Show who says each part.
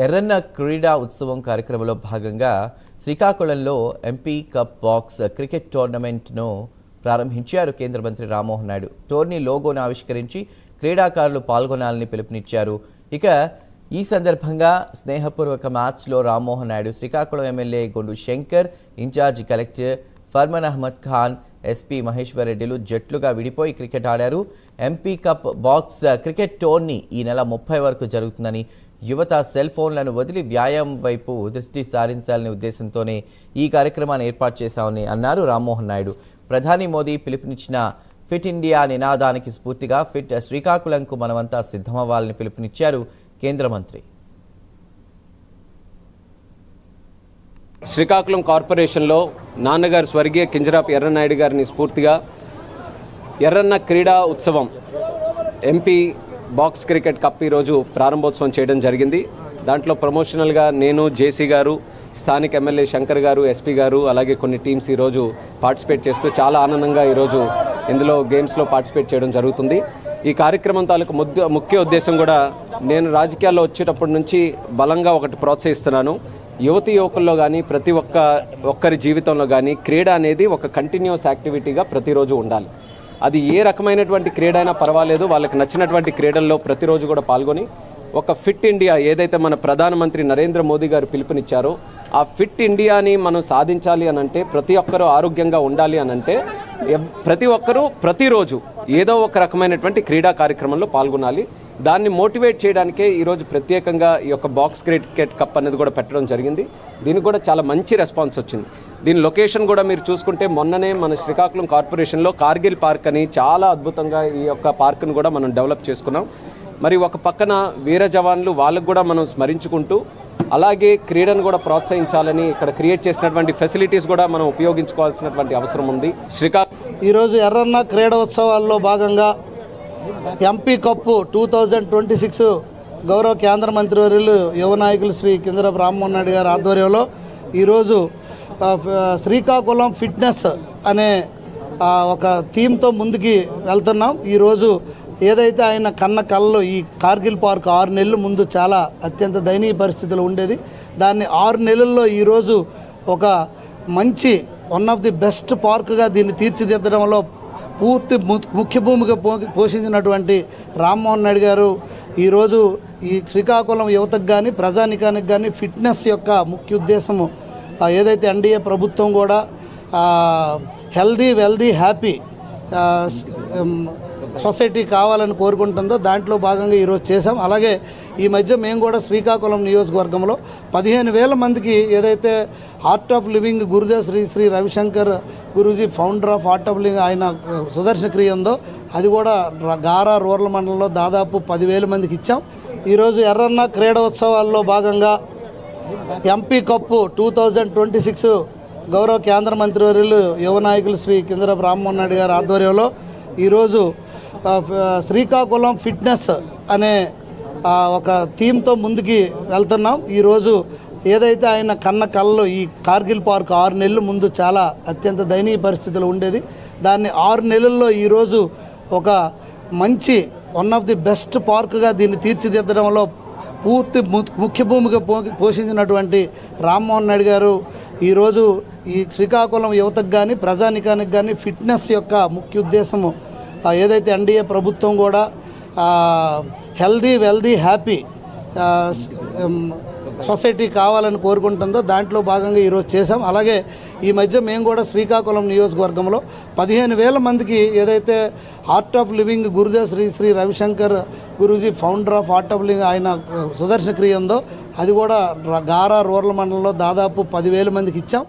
Speaker 1: ఎర్రన్న క్రీడా ఉత్సవం కార్యక్రమంలో భాగంగా శ్రీకాకుళంలో ఎంపీ కప్ బాక్స్ క్రికెట్ టోర్నమెంట్ను ప్రారంభించారు కేంద్ర మంత్రి రామ్మోహన్ నాయుడు. టోర్నీ లోగోను ఆవిష్కరించి క్రీడాకారులు పాల్గొనాలని పిలుపునిచ్చారు. ఇక ఈ సందర్భంగా స్నేహపూర్వక మ్యాచ్లో Rammohan Naidu Srikakulam MLA Gondu Shankar, incharge collector Farman Ahmad Khan, SP Maheshwar రెడ్డిలు జట్లుగా విడిపోయి క్రికెట్ ఆడారు. MP cup box cricket tourney ఈ నెల 30 వరకు జరుగుతుందని, యువత సెల్ ఫోన్లను వదిలి వ్యాయామం వైపు దృష్టి సారించాలనే ఉద్దేశంతోనే ఈ కార్యక్రమాన్ని ఏర్పాటు చేశామని అన్నారు రామ్మోహన్ నాయుడు. ప్రధాని మోదీ పిలుపునిచ్చిన ఫిట్ ఇండియా నినాదానికి స్ఫూర్తిగా ఫిట్ శ్రీకాకుళంకు మనమంతా సిద్ధమవ్వాలని పిలుపునిచ్చారు కేంద్ర మంత్రి.
Speaker 2: శ్రీకాకుళం కార్పొరేషన్లో నాన్నగారు స్వర్గీయ కింజరాపు ఎర్రనాయుడు గారిని స్ఫూర్తిగా ఎర్రన్న క్రీడా ఉత్సవం ఎంపీ బాక్స్ క్రికెట్ కప్ ఈరోజు ప్రారంభోత్సవం చేయడం జరిగింది. దాంట్లో ప్రమోషనల్గా నేను, జేసీ గారు, స్థానిక ఎమ్మెల్యే శంకర్ గారు, ఎస్పీ గారు, అలాగే కొన్ని టీమ్స్ ఈరోజు పార్టిసిపేట్ చేస్తూ చాలా ఆనందంగా ఈరోజు ఇందులో గేమ్స్లో పార్టిసిపేట్ చేయడం జరుగుతుంది. ఈ కార్యక్రమం తాలూకు ముఖ్య ఉద్దేశం కూడా నేను రాజకీయాల్లో వచ్చేటప్పటి నుంచి బలంగా ఒకటి ప్రోత్సహిస్తున్నాను. యువతి యువకుల్లో కానీ ప్రతి ఒక్కరి జీవితంలో కానీ క్రీడ అనేది ఒక కంటిన్యూస్ యాక్టివిటీగా ప్రతిరోజు ఉండాలి. అది ఏ రకమైనటువంటి క్రీడ అయినా పర్వాలేదు, వాళ్ళకి నచ్చినటువంటి క్రీడల్లో ప్రతిరోజు కూడా పాల్గొని ఒక ఫిట్ ఇండియా ఏదైతే మన ప్రధానమంత్రి నరేంద్ర మోదీ గారు పిలుపునిచ్చారో ఆ ఫిట్ ఇండియాని మనం సాధించాలి అనంటే, ప్రతి ఒక్కరూ ఆరోగ్యంగా ఉండాలి అనంటే ప్రతి ఒక్కరూ ప్రతిరోజు ఏదో ఒక రకమైనటువంటి క్రీడా కార్యక్రమంలో పాల్గొనాలి. దాన్ని మోటివేట్ చేయడానికే ఈరోజు ప్రత్యేకంగా ఈ యొక్క బాక్స్ క్రికెట్ కప్ అనేది కూడా పెట్టడం జరిగింది. దీనికి కూడా చాలా మంచి రెస్పాన్స్ వచ్చింది. దీని లొకేషన్ కూడా మీరు చూసుకుంటే మొన్ననే మన శ్రీకాకుళం కార్పొరేషన్లో కార్గిల్ పార్క్ అని చాలా అద్భుతంగా ఈ యొక్క పార్క్ను కూడా మనం డెవలప్ చేసుకున్నాం. మరి ఒక పక్కన వీర జవాన్లు వాళ్ళకు కూడా మనం స్మరించుకుంటూ అలాగే క్రీడను కూడా ప్రోత్సహించాలని ఇక్కడ క్రియేట్ చేసినటువంటి ఫెసిలిటీస్ కూడా మనం ఉపయోగించుకోవాల్సినటువంటి అవసరం ఉంది.
Speaker 3: ఈరోజు ఎర్రన్న క్రీడా ఉత్సవాల్లో భాగంగా ఎంపీ కప్పు 2026 గౌరవ కేంద్ర మంత్రివర్యులు యువ నాయకులు శ్రీ కింజరాపు రామ్మోహన్ నాయుడు గారి ఆధ్వర్యంలో ఈరోజు శ్రీకాకుళం ఫిట్నెస్ అనే ఒక థీమ్తో ముందుకి వెళ్తున్నాం. ఈరోజు ఏదైతే ఆయన కన్న కళ్ళలో ఈ కార్గిల్ పార్క్ 6 నెలల ముందు చాలా అత్యంత దయనీయ పరిస్థితులు ఉండేది, దాన్ని 6 నెలల్లో ఈరోజు ఒక మంచి వన్ ఆఫ్ ది బెస్ట్ పార్క్గా దీన్ని తీర్చిదిద్దడంలో పూర్తి ముఖ్య భూమిక పోషించినటువంటి రామ్మోహన్ నాయుడు గారు ఈరోజు ఈ శ్రీకాకుళం యువతకు కానీ ప్రజానికానికి కానీ ఫిట్నెస్ యొక్క ముఖ్య ఉద్దేశము ఏదైతే ఎన్డీఏ ప్రభుత్వం కూడా హెల్దీ వెల్దీ హ్యాపీ సొసైటీ కావాలని కోరుకుంటుందో దాంట్లో భాగంగా ఈరోజు చేసాం. అలాగే ఈ మధ్య మేము కూడా శ్రీకాకుళం నియోజకవర్గంలో 15,000 మందికి ఏదైతే art of living Gurudev Sri Ravishankar Guruji founder of art of living ఆయన సుదర్శన క్రియ ఉందో అది కూడా గారా రూరల్ మండలంలో దాదాపు 10,000 మందికి ఇచ్చాం. ఈరోజు ఎర్రన్న క్రీడా ఉత్సవాల్లో భాగంగా ఎంపీ కప్పు 2026 గౌరవ కేంద్ర మంత్రివర్యులు యువ నాయకులు శ్రీ కింజరాపు రామ్మోహన్ నాయుడు గారి ఆధ్వర్యంలో ఈరోజు శ్రీకాకుళం ఫిట్నెస్ అనే ఒక థీమ్తో ముందుకి వెళ్తున్నాం. ఈరోజు ఏదైతే ఆయన కన్న కళ్ళలో ఈ కార్గిల్ పార్క్ 6 నెలల ముందు చాలా అత్యంత దయనీయ పరిస్థితులు ఉండేది, దాన్ని 6 నెలల్లో ఈరోజు ఒక మంచి వన్ ఆఫ్ ది బెస్ట్ పార్క్గా దీన్ని తీర్చిదిద్దడంలో పూర్తి ముఖ్య భూమిక పోషించినటువంటి రామ్మోహన్ నాయుడు గారు ఈరోజు ఈ శ్రీకాకుళం యువతకు కానీ ప్రజానికానికి కానీ ఫిట్నెస్ యొక్క ముఖ్య ఉద్దేశము ఏదైతే ఎన్డీఏ ప్రభుత్వం కూడా హెల్దీ వెల్దీ హ్యాపీ సొసైటీ కావాలని కోరుకుంటుందో దాంట్లో భాగంగా ఈరోజు చేసాం. అలాగే ఈ మధ్య మేము కూడా శ్రీకాకుళం నియోజకవర్గంలో 15,000 మందికి ఏదైతే art of living Gurudev Sri Ravishankar Guruji founder of art of living ఆయన సుదర్శన క్రియ ఉందో అది కూడా గారా రూరల్ మండలంలో దాదాపు 10,000 మందికి ఇచ్చాం.